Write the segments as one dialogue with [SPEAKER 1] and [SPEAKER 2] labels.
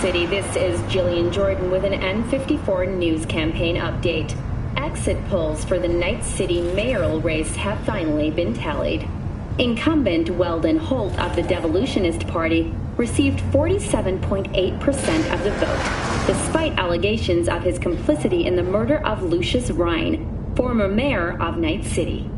[SPEAKER 1] City, this is Jillian Jordan with an N54 news campaign update. Exit polls for the Night City mayoral race have finally been tallied. Incumbent Weldon Holt of the Devolutionist Party received 47.8% of the vote, despite allegations of his complicity in the murder of Lucius Rhine, former mayor of Night City.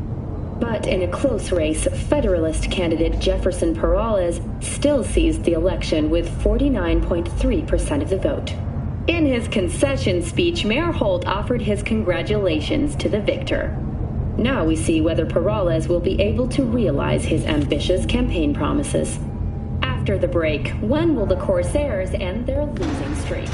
[SPEAKER 1] But in a close race, Federalist candidate Jefferson Peralez still seized the election with 49.3% of the vote. In his concession speech, Mayor Holt offered his congratulations to the victor. Now we see whether Peralez will be able to realize his ambitious campaign promises. After the break, when will the Corsairs end their losing streak?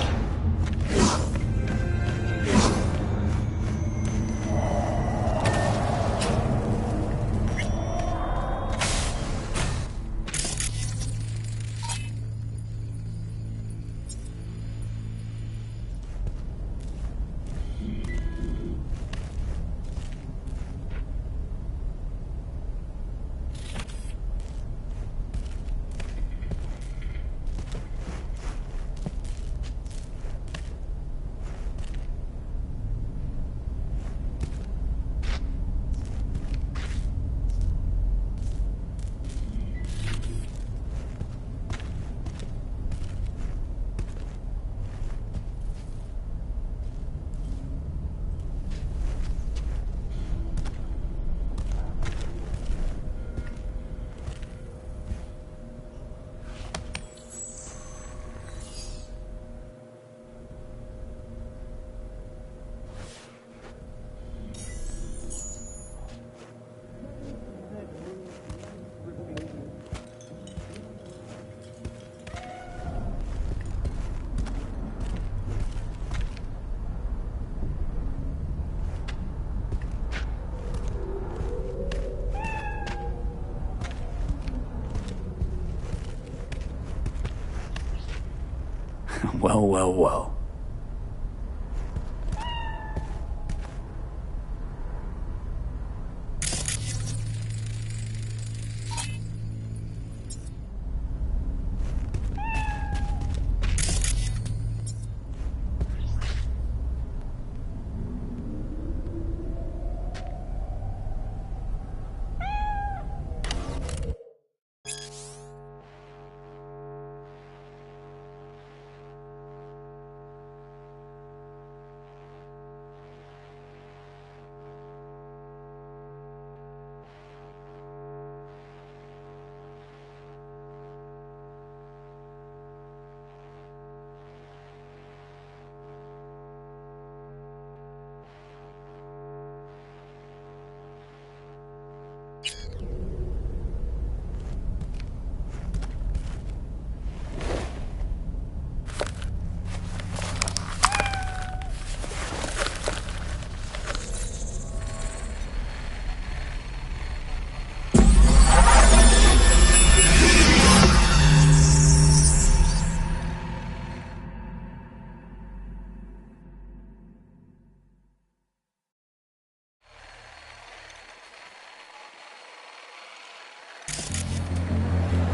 [SPEAKER 2] Well.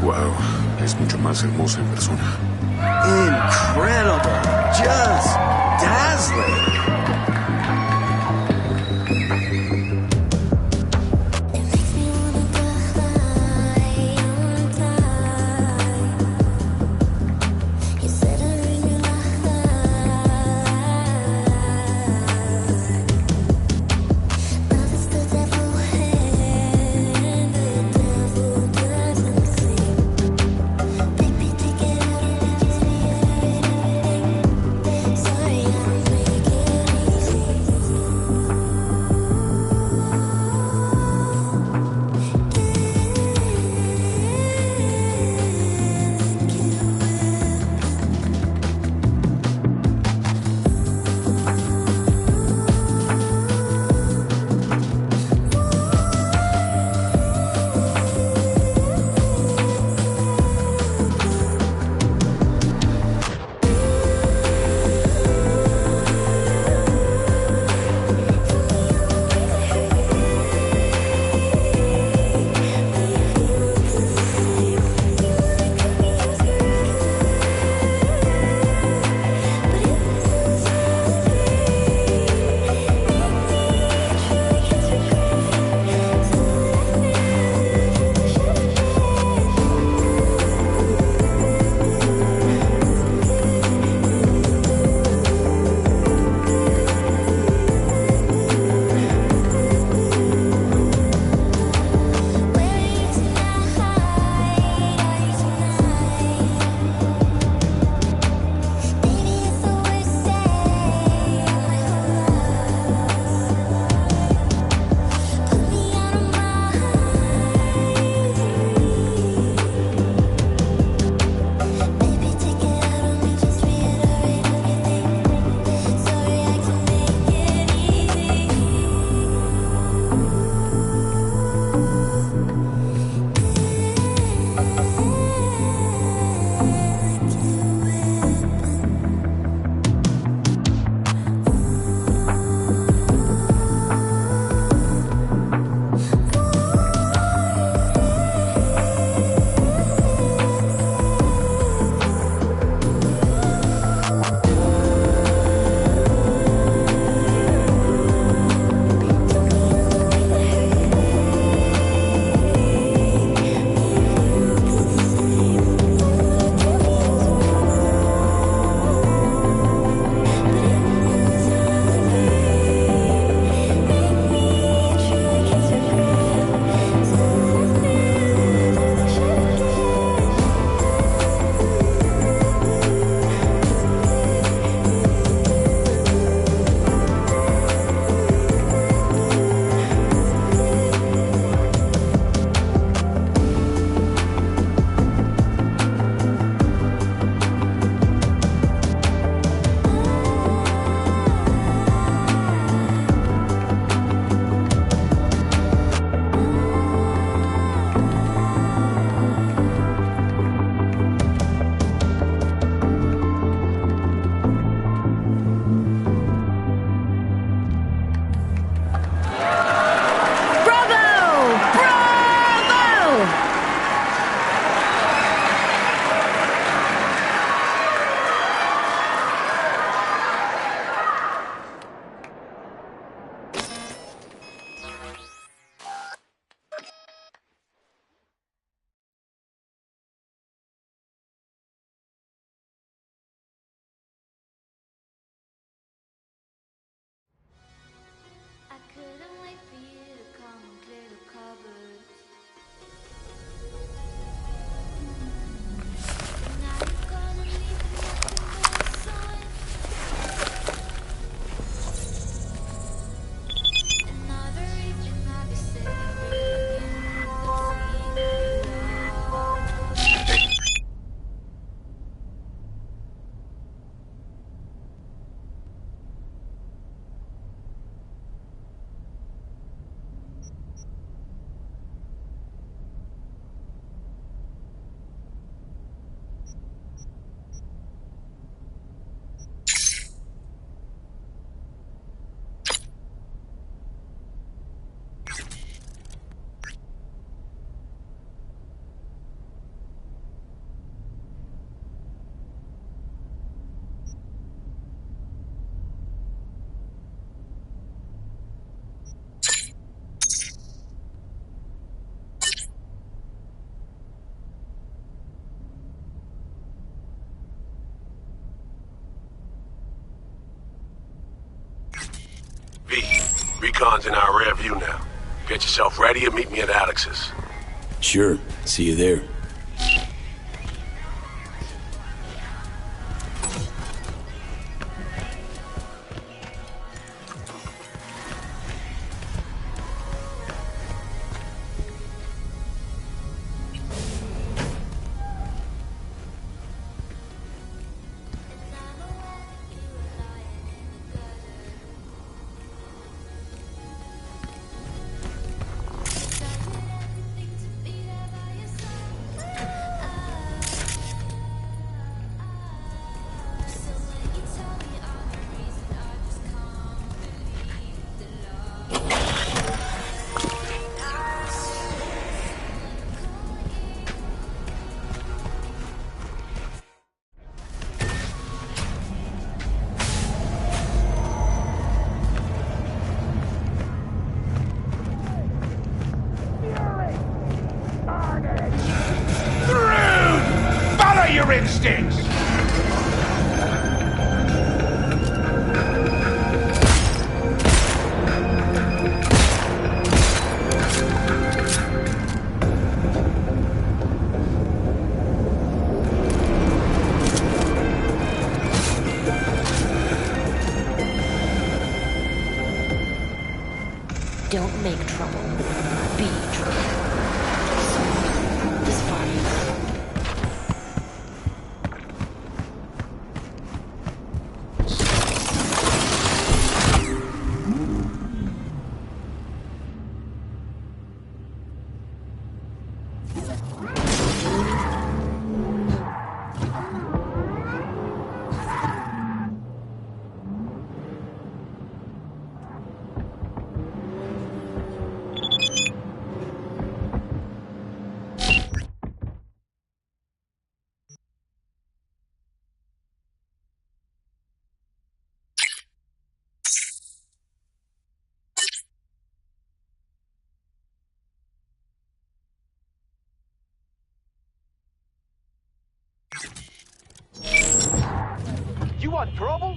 [SPEAKER 3] Wow, es mucho más hermosa en persona.
[SPEAKER 4] Incredible! Just dazzling!
[SPEAKER 3] B. Recon's in our rear view now. Get yourself ready and meet me at Alex's.
[SPEAKER 2] Sure. See you there.
[SPEAKER 5] Your instincts!
[SPEAKER 6] Don't make trouble. Be trouble. So, this fire.
[SPEAKER 5] You want trouble?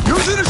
[SPEAKER 4] Using a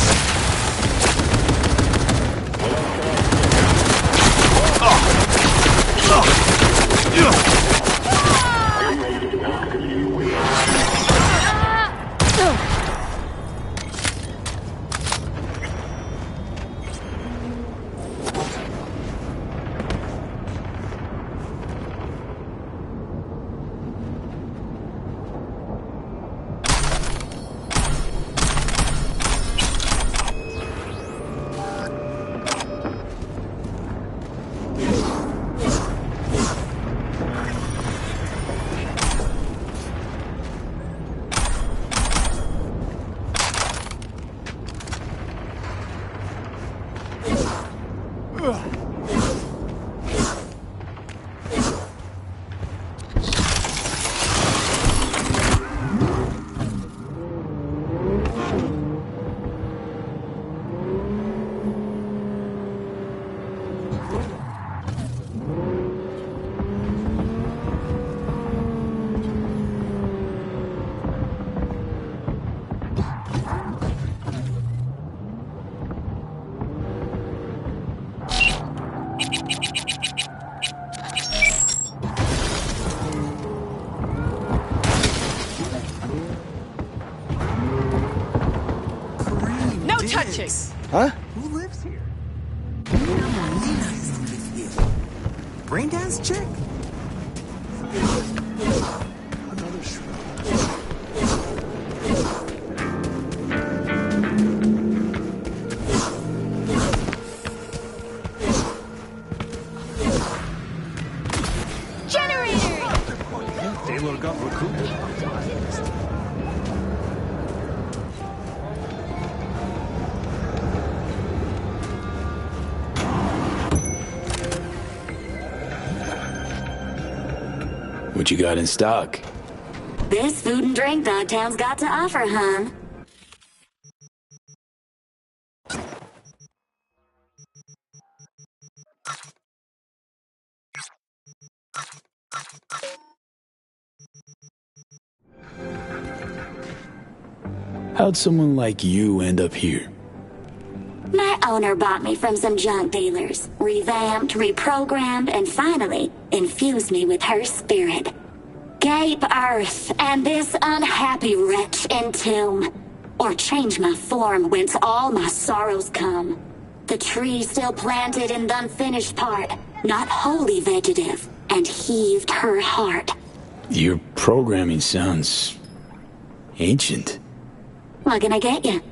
[SPEAKER 6] No touching!
[SPEAKER 4] Huh? Who lives here? Melina is live here. Brain dance chick? Another shrub.
[SPEAKER 6] Generator!
[SPEAKER 4] Taylor got recruited.
[SPEAKER 2] What you got in stock?
[SPEAKER 7] There's food and drink Dogtown's got to offer, hon.
[SPEAKER 2] How'd someone like you end up here?
[SPEAKER 7] My owner bought me from some junk dealers, revamped, reprogrammed, and finally infused me with her spirit. Gape earth and this unhappy wretch entomb, or change my form whence all my sorrows come. The tree still planted in the unfinished part, not wholly vegetative, and heaved her heart.
[SPEAKER 2] Your programming sounds ancient.
[SPEAKER 7] What can I get you?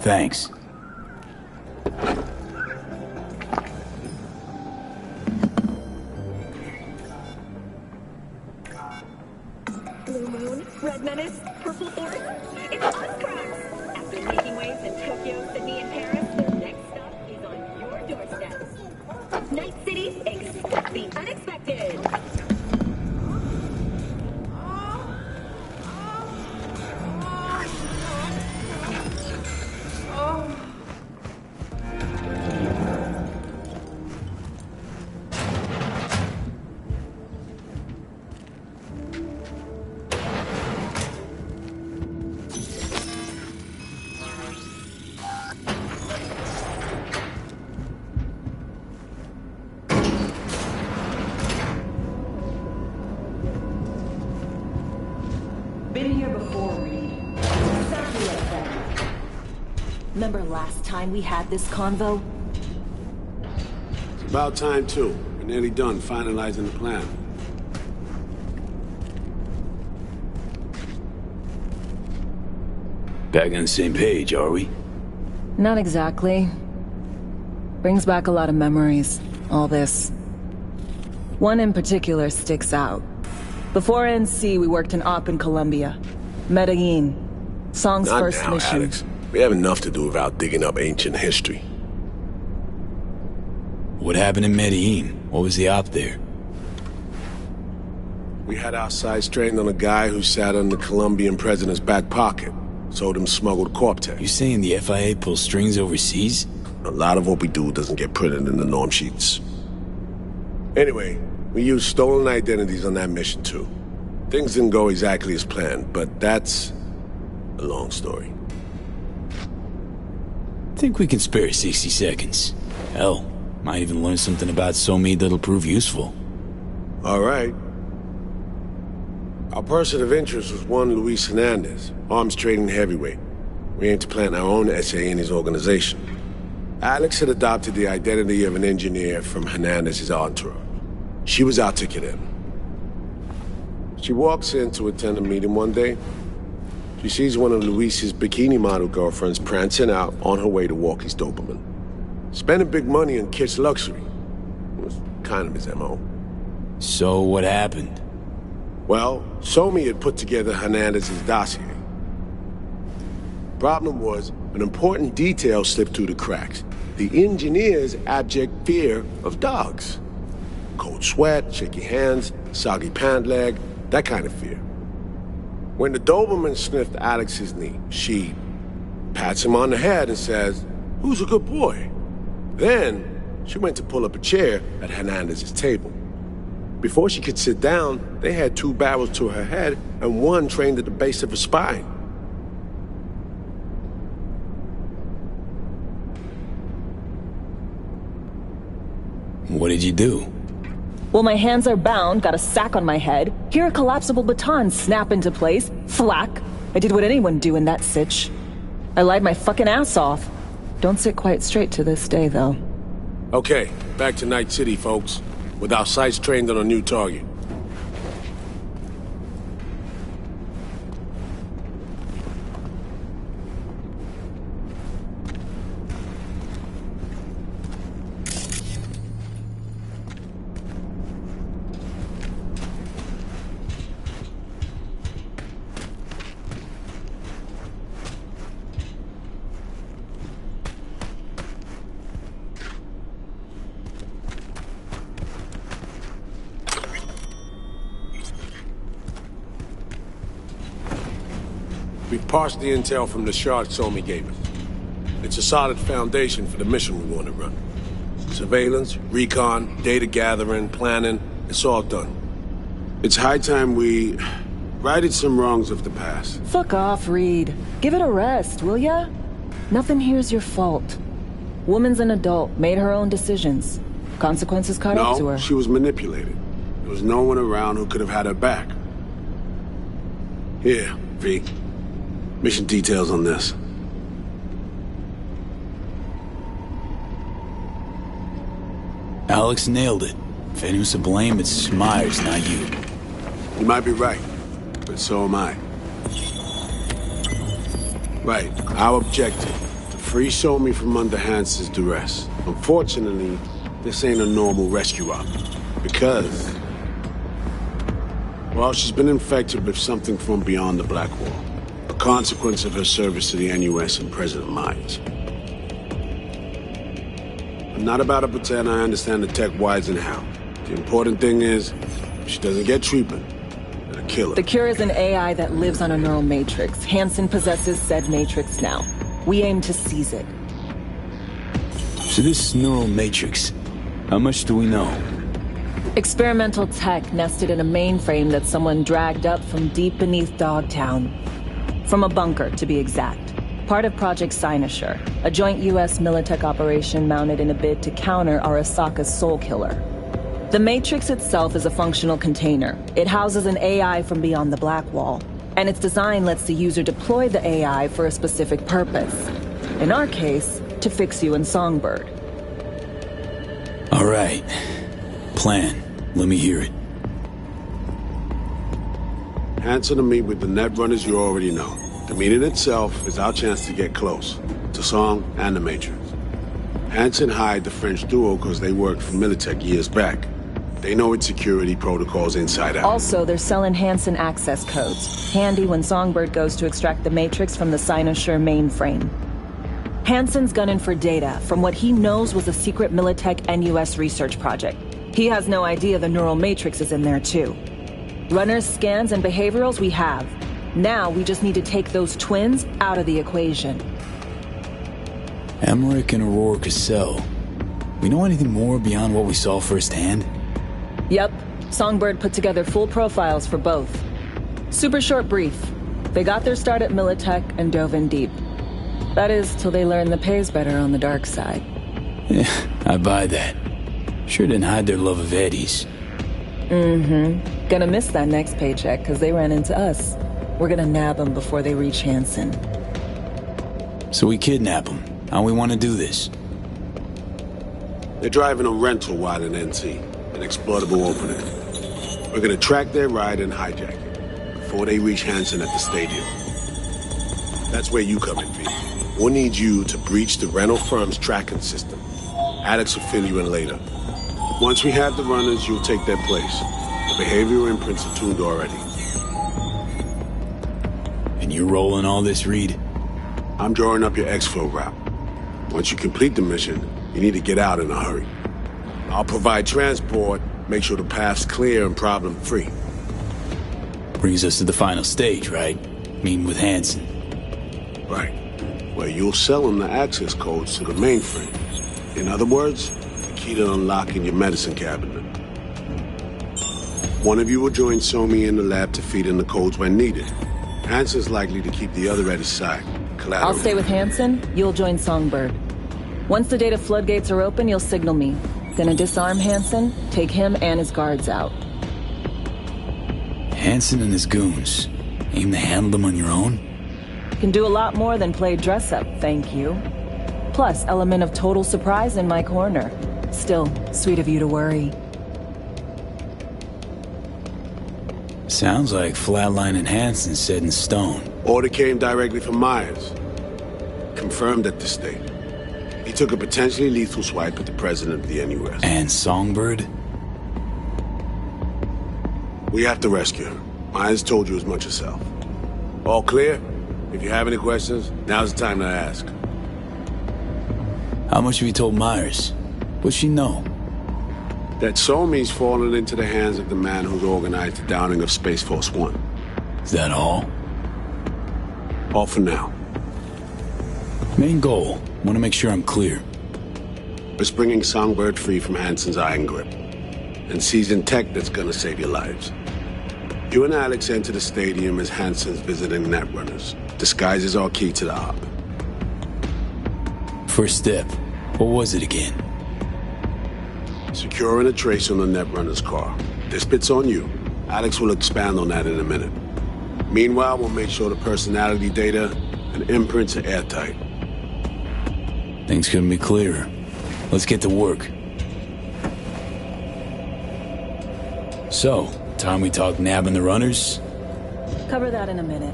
[SPEAKER 2] Thanks.
[SPEAKER 1] Blue Moon, Red Menace, Purple Force. It's us cracks! After making waves in Tokyo, Sydney, and Paris, the next stop is on your doorstep. Night City, expect the unexpected.
[SPEAKER 6] Been here before, Reed. Exactly like that. Remember last time we had this convo?
[SPEAKER 3] It's about time, too. We're nearly done finalizing the plan.
[SPEAKER 2] Back on the same page, are we?
[SPEAKER 8] Not exactly. Brings back a lot of memories, all this. One in particular sticks out. Before NC, we worked in Op in Colombia. Medellin. Song's
[SPEAKER 3] Not
[SPEAKER 8] first
[SPEAKER 3] now,
[SPEAKER 8] mission.
[SPEAKER 3] Alex. We have enough to do without digging up ancient history.
[SPEAKER 2] What happened in Medellin? What was the op there?
[SPEAKER 3] We had our sights trained on a guy who sat on the Colombian president's back pocket. Sold him smuggled Corp-Tech.
[SPEAKER 2] You saying the FIA pulls strings overseas?
[SPEAKER 3] A lot of what we do doesn't get printed in the norm sheets. Anyway, We used stolen identities on that mission, too. Things didn't go exactly as planned, but that's a long story.
[SPEAKER 2] Think we can spare 60 seconds. Hell, might even learn something about Somi that'll prove useful.
[SPEAKER 3] All right. Our person of interest was one Luis Hernandez, arms trading heavyweight. We aim to plant our own SA in his organization. Alex had adopted the identity of an engineer from Hernandez's entourage. She was our ticket in. She walks in to attend a meeting one day. She sees one of Luis's bikini model girlfriends prancing out on her way to walk his Doberman. Spending big money on kitsch luxury. It was kind of his MO.
[SPEAKER 2] So what happened?
[SPEAKER 3] Well, Somi had put together Hernandez's dossier. Problem was, an important detail slipped through the cracks. The engineer's abject fear of dogs. Cold sweat, shaky hands, soggy pant leg, that kind of fear. When the Doberman sniffed Alex's knee, she pats him on the head and says, "Who's a good boy?" Then, she went to pull up a chair at Hernandez's table. Before she could sit down, they had 2 barrels to her head and one trained at the base of her spine.
[SPEAKER 2] What did you do?
[SPEAKER 8] Well, my hands are bound, got a sack on my head, hear a collapsible baton snap into place, thwack. I did what anyone do in that sitch. I lied my fucking ass off. Don't sit quite straight to this day, though.
[SPEAKER 3] Okay, back to Night City, folks. With our sights trained on a new target. We've parsed the intel from the shard Somi gave us. It's a solid foundation for the mission we want to run. Surveillance, recon, data gathering, planning, it's all done. It's high time we righted some wrongs of the past.
[SPEAKER 8] Fuck off, Reed. Give it a rest, will ya? Nothing here's your fault. Woman's an adult, made her own decisions. Consequences caught up to her.
[SPEAKER 3] No, she was manipulated. There was no one around who could have had her back. Here, V. Mission details on this.
[SPEAKER 2] Alex nailed it. If anyone's to blame, it's Myers, not you.
[SPEAKER 3] You might be right, but so am I. Right, our objective, to free Somi from under Hansen's duress. Unfortunately, this ain't a normal rescue op, because... well, she's been infected with something from beyond the Black Wall. A consequence of her service to the NUS and President Myers. I'm not about to pretend I understand the tech whys and how. The important thing is, if she doesn't get treatment, it'll kill her.
[SPEAKER 8] The cure is an AI that lives on a neural matrix. Hansen possesses said matrix now. We aim to seize it.
[SPEAKER 2] So this neural matrix, how much do we know?
[SPEAKER 8] Experimental tech nested in a mainframe that someone dragged up from deep beneath Dogtown. From a bunker, to be exact. Part of Project Cynosure, a joint US Militech operation mounted in a bid to counter Arasaka's Soul Killer. The Matrix itself is a functional container. It houses an AI from beyond the Black Wall, and its design lets the user deploy the AI for a specific purpose. In our case, to fix you in Songbird.
[SPEAKER 2] All right. Plan. Let me hear it.
[SPEAKER 3] Hansen to meet with the net runners you already know. The meeting itself is our chance to get close, to Song and the Matrix. Hansen hired the French duo because they worked for Militech years back. They know its security protocols inside out.
[SPEAKER 8] Also, they're selling Hansen access codes. Handy when Songbird goes to extract the Matrix from the Cynosure mainframe. Hansen's gunning for data from what he knows was a secret Militech NUS research project. He has no idea the neural matrix is in there too. Runners, scans, and behaviorals we have. Now we just need to take those twins out of the equation.
[SPEAKER 2] Emmerich and Aurora Cassell. We know anything more beyond what we saw firsthand?
[SPEAKER 8] Yep, Songbird put together full profiles for both. Super short brief. They got their start at Militech and dove in deep. That is, till they learned the pay's better on the dark side.
[SPEAKER 2] Yeah, I buy that. Sure didn't hide their love of Eddie's.
[SPEAKER 8] Mm-hmm. Gonna miss that next paycheck, because they ran into us. We're gonna nab them before they reach Hansen.
[SPEAKER 2] So we kidnap them. How we want to do this?
[SPEAKER 3] They're driving a rental while in NC, an exploitable opening. We're gonna track their ride and hijack it before they reach Hansen at the stadium. That's where you come in, V. We'll need you to breach the rental firm's tracking system. Alex will fill you in later. Once we have the runners, you'll take their place. The behavioral imprints are tuned already.
[SPEAKER 2] And you're rolling all this, Reed?
[SPEAKER 3] I'm drawing up your exfil route. Once you complete the mission, you need to get out in a hurry. I'll provide transport, make sure the path's clear and problem-free.
[SPEAKER 2] Brings us to the final stage, right? Meeting with Hansen.
[SPEAKER 3] Right. Where you'll sell them the access codes to the mainframe. In other words, the key to unlocking your medicine cabinet. One of you will join Somi in the lab to feed in the codes when needed. Hansen's likely to keep the other at his side.
[SPEAKER 8] I'll stay with Hansen, you'll join Songbird. Once the data floodgates are open, you'll signal me. Gonna disarm Hansen, take him and his guards out.
[SPEAKER 2] Hansen and his goons. Aim to handle them on your own?
[SPEAKER 8] Can do a lot more than play dress-up, thank you. Plus, element of total surprise in my corner. Still, sweet of you to worry.
[SPEAKER 2] Sounds like Flatline and Hansen set in stone.
[SPEAKER 3] Order came directly from Myers. Confirmed at the state. He took a potentially lethal swipe at the president of the NUS.
[SPEAKER 2] And Songbird?
[SPEAKER 3] We have to rescue her. Myers told you as much herself. All clear? If you have any questions, now's the time to ask.
[SPEAKER 2] How much have you told Myers? What's she know?
[SPEAKER 3] That Somi's fallen into the hands of the man who's organized the downing of Space Force One.
[SPEAKER 2] Is that all?
[SPEAKER 3] All for now.
[SPEAKER 2] Main goal. Want to make sure I'm clear.
[SPEAKER 3] We're bringing Songbird free from Hansen's iron grip. And seizing tech that's gonna save your lives. You and Alex enter the stadium as Hansen's visiting netrunners. Disguise is our key to the op.
[SPEAKER 2] First step. What was it again?
[SPEAKER 3] Securing a trace on the netrunner's car. This bit's on you. Alex will expand on that in a minute. Meanwhile, we'll make sure the personality data and imprints are airtight.
[SPEAKER 2] Things couldn't be clearer. Let's get to work. So, time we talk nabbing the runners?
[SPEAKER 8] Cover that in a minute.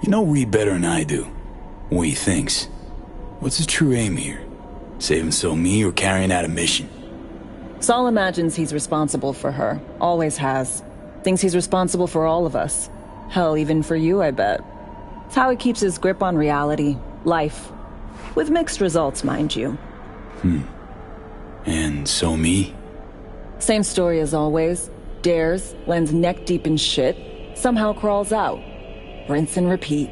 [SPEAKER 2] You know Reed better than I do. What he thinks. What's his true aim here? Saving Somi or carrying out a mission?
[SPEAKER 8] Saul imagines he's responsible for her. Always has. Thinks he's responsible for all of us. Hell, even for you, I bet. It's how he keeps his grip on reality. Life. With mixed results, mind you.
[SPEAKER 2] And Somi?
[SPEAKER 8] Same story as always. Dares, lands neck deep in shit, somehow crawls out. Rinse and repeat.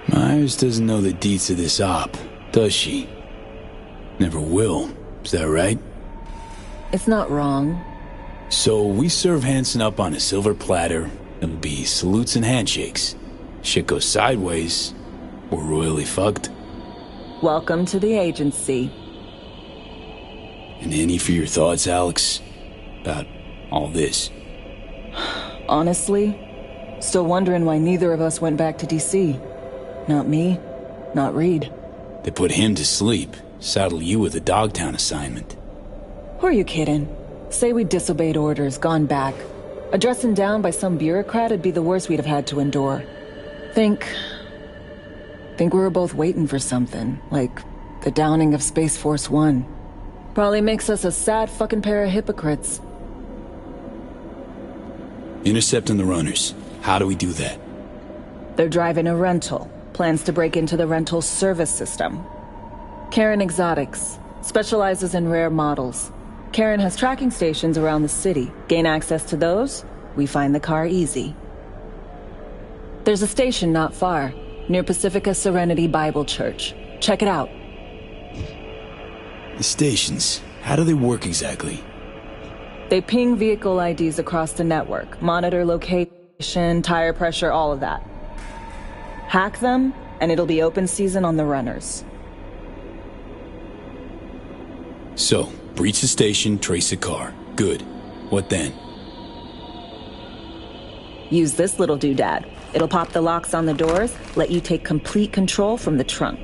[SPEAKER 2] Myers doesn't know the deets of this op, does she? Never will. Is that right?
[SPEAKER 8] It's not wrong.
[SPEAKER 2] So we serve Hansen up on a silver platter. It'll be salutes and handshakes. Shit goes sideways. We're royally fucked.
[SPEAKER 8] Welcome to the agency.
[SPEAKER 2] And any for your thoughts, Alex? About all this?
[SPEAKER 8] Honestly, still wondering why neither of us went back to DC. Not me, not Reed.
[SPEAKER 2] They put him to sleep. Saddle you with a Dogtown assignment.
[SPEAKER 8] Who are you kidding? Say we disobeyed orders, gone back. Addressing down by some bureaucrat would be the worst we'd have had to endure. Think we were both waiting for something, like the downing of Space Force One. Probably makes us a sad fucking pair of hypocrites.
[SPEAKER 2] Intercepting the runners. How do we do that?
[SPEAKER 8] They're driving a rental. Plans to break into the rental service system. Karen Exotics. Specializes in rare models. Karen has tracking stations around the city. Gain access to those, we find the car easy. There's a station not far, near Pacifica Serenity Bible Church. Check it out.
[SPEAKER 2] The stations, how do they work exactly?
[SPEAKER 8] They ping vehicle IDs across the network, monitor location, tire pressure, all of that. Hack them, and it'll be open season on the runners.
[SPEAKER 2] So, breach the station, trace the car. Good. What then?
[SPEAKER 8] Use this little doodad. It'll pop the locks on the doors, let you take complete control from the trunk.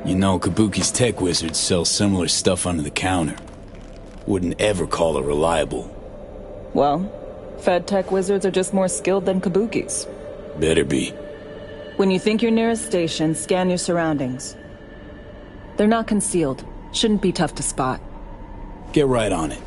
[SPEAKER 2] You know, Kabuki's tech wizards sell similar stuff under the counter. Wouldn't ever call it reliable.
[SPEAKER 8] Well, Fed tech wizards are just more skilled than Kabuki's.
[SPEAKER 2] Better be.
[SPEAKER 8] When you think you're near a station, scan your surroundings. They're not concealed. Shouldn't be tough to spot.
[SPEAKER 2] Get right on it.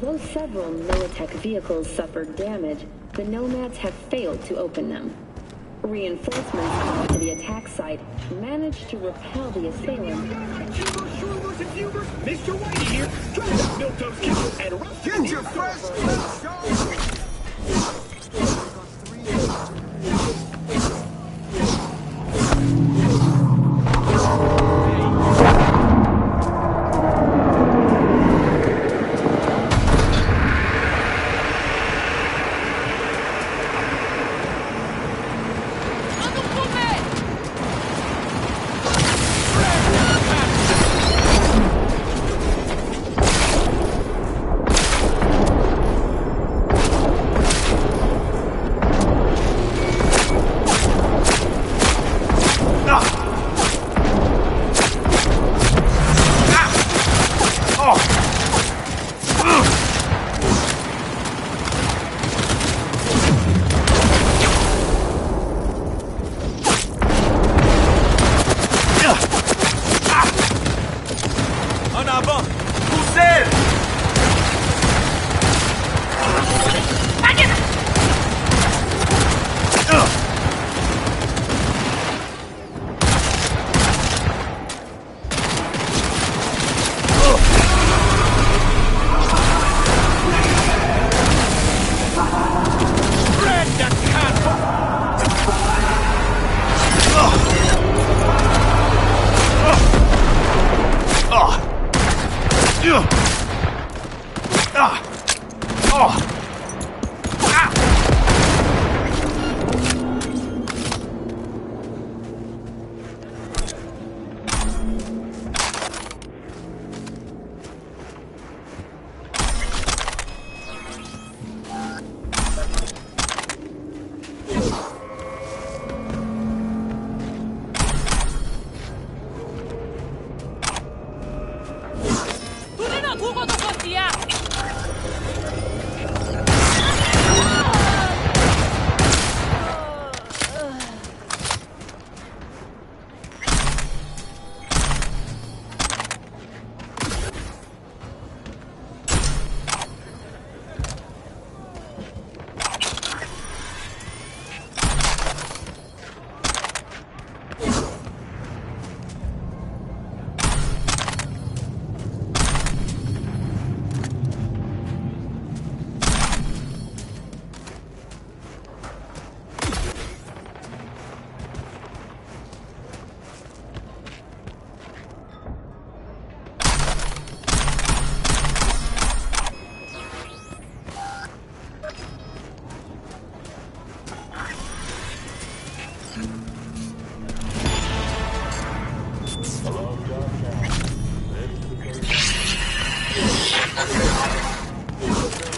[SPEAKER 1] Although several Militech vehicles suffered damage, the Nomads have failed to open them. Reinforcements called to the attack site managed to repel the assailants.
[SPEAKER 5] Mr. Whitey here, trying to milk those cows and roast them.
[SPEAKER 4] Get your fresh meat, Sean!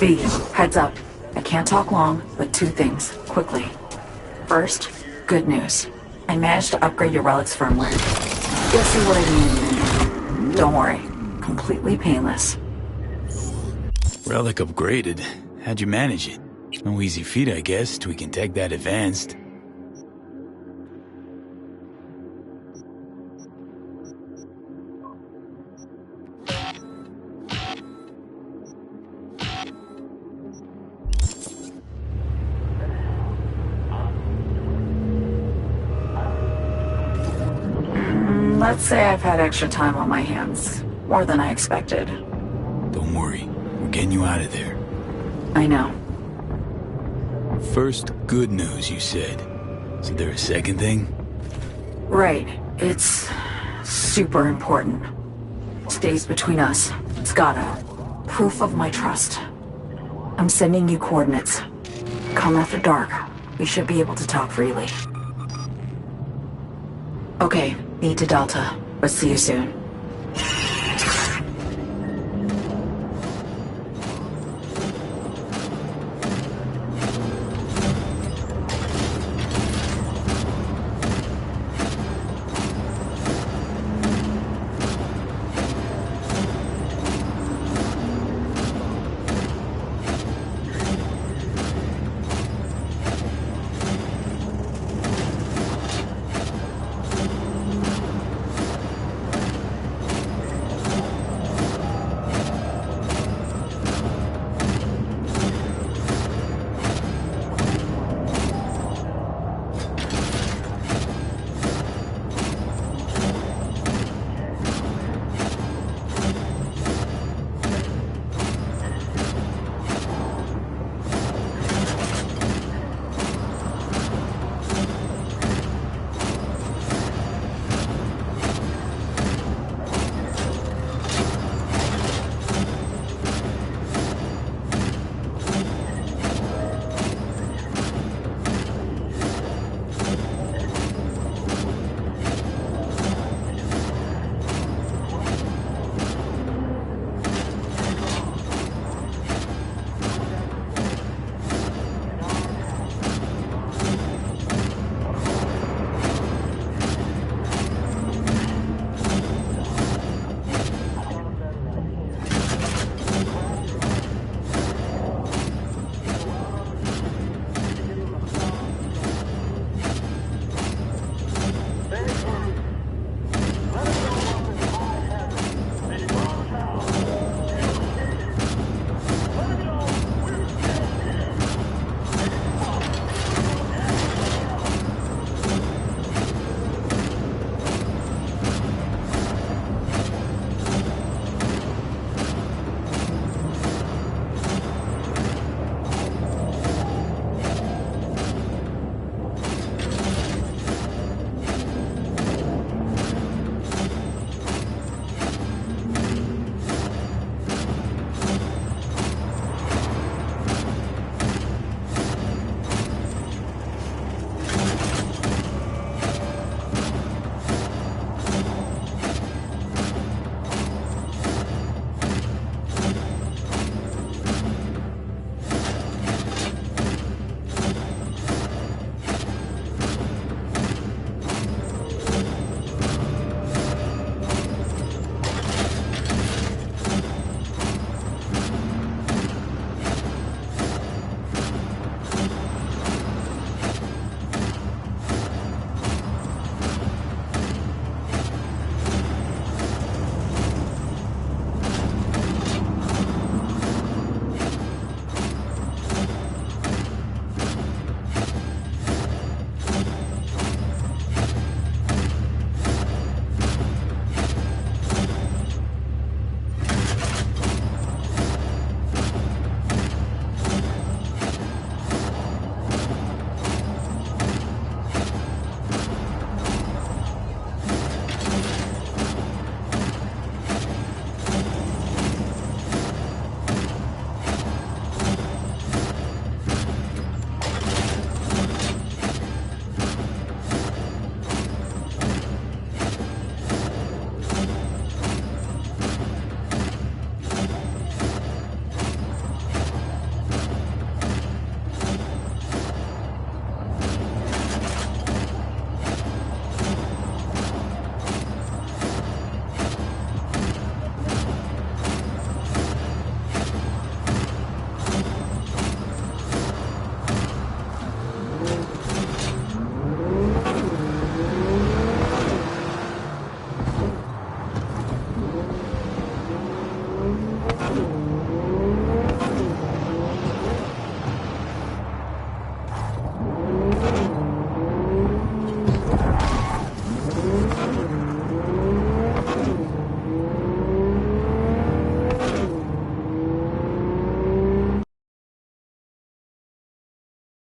[SPEAKER 9] V, heads up. I can't talk long, but two things, quickly. First, good news. I managed to upgrade your relic's firmware. You'll see what I mean in a minute. Don't worry, completely painless.
[SPEAKER 2] Relic upgraded. How'd you manage it? No easy feat, I guess, tweaking tech that advanced.
[SPEAKER 9] Let's say I've had extra time on my hands. More than I expected.
[SPEAKER 2] Don't worry, we're getting you out of there.
[SPEAKER 9] I know.
[SPEAKER 2] First, good news, you said. Is there a second thing?
[SPEAKER 9] Right. It's super important. Stays between us. It's gotta. Proof of my trust. I'm sending you coordinates. Come after dark. We should be able to talk freely. Okay, need to Delta. But see you soon.